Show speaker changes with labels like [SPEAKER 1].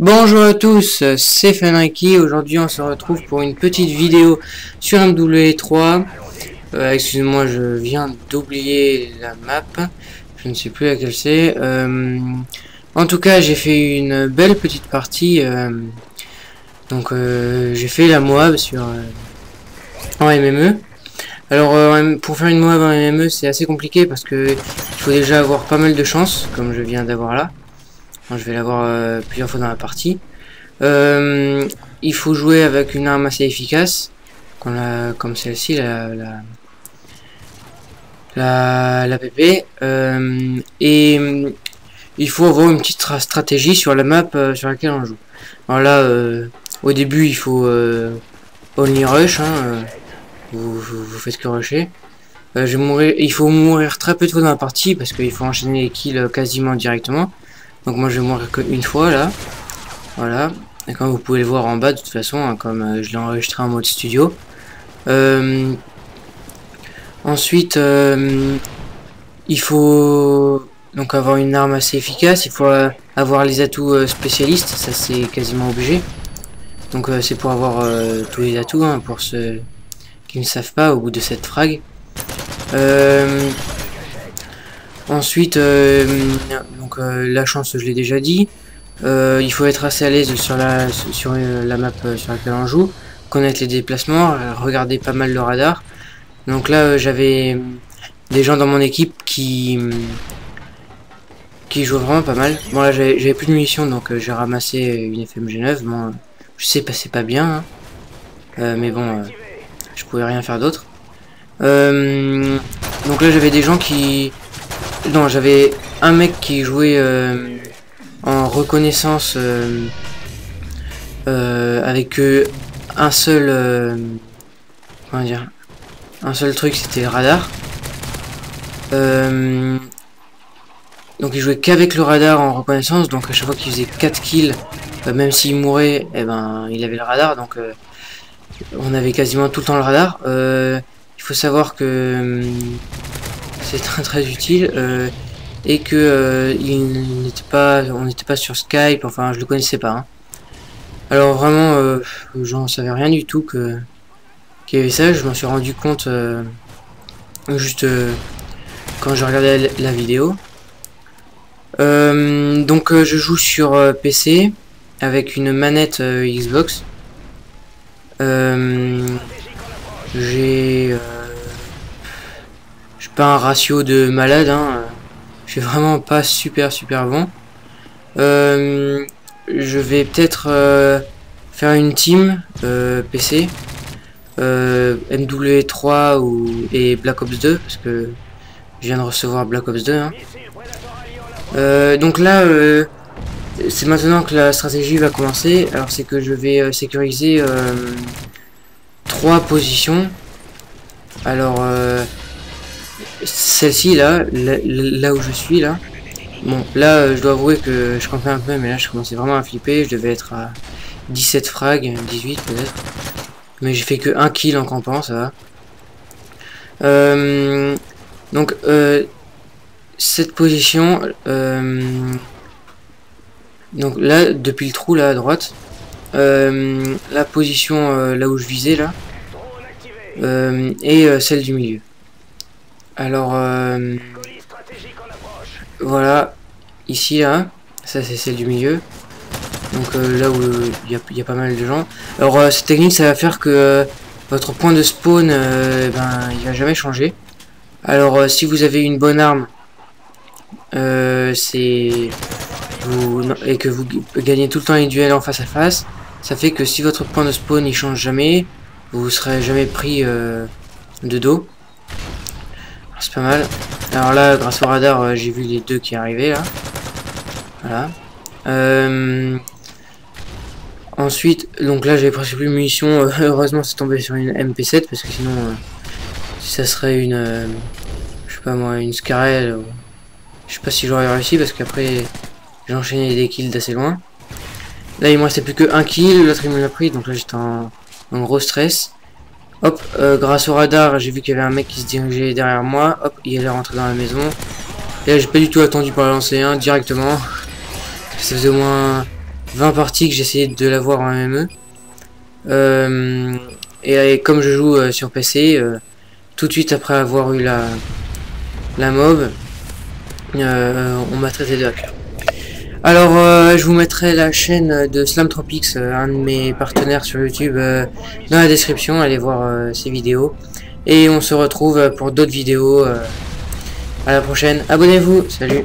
[SPEAKER 1] Bonjour à tous, c'est Fenriky. Aujourd'hui on se retrouve pour une petite vidéo sur MW3. Excusez-moi, je viens d'oublier la map. Je ne sais plus laquelle c'est. En tout cas, j'ai fait une belle petite partie. J'ai fait la Moab en MME. Alors pour faire une Moab en MME, c'est assez compliqué parce que il faut déjà avoir pas mal de chance, comme je viens d'avoir là. Bon, je vais l'avoir plusieurs fois dans la partie. Il faut jouer avec une arme assez efficace, comme celle-ci, la PP. Et il faut avoir une petite stratégie sur la map sur laquelle on joue. Alors là, au début, il faut only rush. Vous faites que rusher. Il faut mourir très peu de fois dans la partie parce qu'il faut enchaîner les kills quasiment directement. Donc moi je vais mourir qu'une fois là. Voilà. Et comme vous pouvez le voir en bas de toute façon, hein, comme je l'ai enregistré en mode studio. Ensuite, il faut donc avoir une arme assez efficace. Il faut avoir les atouts spécialistes, ça c'est quasiment obligé. Donc c'est pour avoir tous les atouts, hein, pour ceux qui ne savent pas au bout de cette frag. Ensuite, la chance, je l'ai déjà dit. Il faut être assez à l'aise sur la map sur laquelle on joue, connaître les déplacements, regarder pas mal le radar. Donc là, j'avais des gens dans mon équipe qui jouent vraiment pas mal. Bon là, j'avais plus de munitions, donc j'ai ramassé une FMG9. Bon, je sais pas, c'est pas bien, hein. Mais bon, je pouvais rien faire d'autre. Donc là, j'avais des gens qui... Non, j'avais un mec qui jouait en reconnaissance avec un seul comment dire, un seul truc, c'était le radar. Donc il jouait qu'avec le radar en reconnaissance, donc à chaque fois qu'il faisait 4 kills, même s'il mourait, eh ben il avait le radar, donc on avait quasiment tout le temps le radar. Il faut savoir que c'est très utile et que on n'était pas sur Skype, enfin je le connaissais pas, hein. Alors vraiment j'en savais rien du tout qu'il y avait ça. Je m'en suis rendu compte juste quand je regardais la vidéo. Je joue sur PC avec une manette Xbox. J'ai pas un ratio de malade, hein. Je suis vraiment pas super bon. Je vais peut-être faire une team PC MW3 et Black Ops 2 parce que je viens de recevoir Black Ops 2, hein. Donc là c'est maintenant que la stratégie va commencer. Alors c'est que je vais sécuriser 3 positions. Alors celle-ci là où je suis là. Bon là je dois avouer que je campais un peu, mais là je commençais vraiment à flipper. Je devais être à 17 frags, 18 peut-être, mais j'ai fait que 1 kill en campant, ça va. Cette position, donc là depuis le trou là à droite, la position là où je visais là, et celle du milieu. Alors voilà, ici là, ça c'est celle du milieu. Donc là où il y a pas mal de gens. Alors cette technique, ça va faire que votre point de spawn, il va jamais changer. Alors si vous avez une bonne arme, et que vous gagnez tout le temps les duels en face à face, ça fait que si votre point de spawn il change jamais, vous serez jamais pris de dos. C'est pas mal. Alors là, grâce au radar, j'ai vu les deux qui arrivaient là. Voilà. Ensuite, donc là j'avais presque plus de munitions. Heureusement c'est tombé sur une MP7 parce que sinon ça serait une je sais pas moi, une Scarel. Je sais pas si j'aurais réussi parce qu'après j'ai enchaîné des kills d'assez loin. Là il me restait plus que 1 kill, l'autre il me l'a pris, donc là j'étais en gros stress. Hop, grâce au radar, j'ai vu qu'il y avait un mec qui se dirigeait derrière moi. Hop, il allait rentrer dans la maison. Et là, j'ai pas du tout attendu pour la lancer un directement. Ça faisait au moins 20 parties que j'ai essayé de l'avoir en MME. Et comme je joue sur PC, tout de suite après avoir eu la mob, on m'a traité de hacker. Alors, je vous mettrai la chaîne de Slamtropics, un de mes partenaires sur YouTube, dans la description. Allez voir ses vidéos. Et on se retrouve pour d'autres vidéos. À la prochaine. Abonnez-vous. Salut.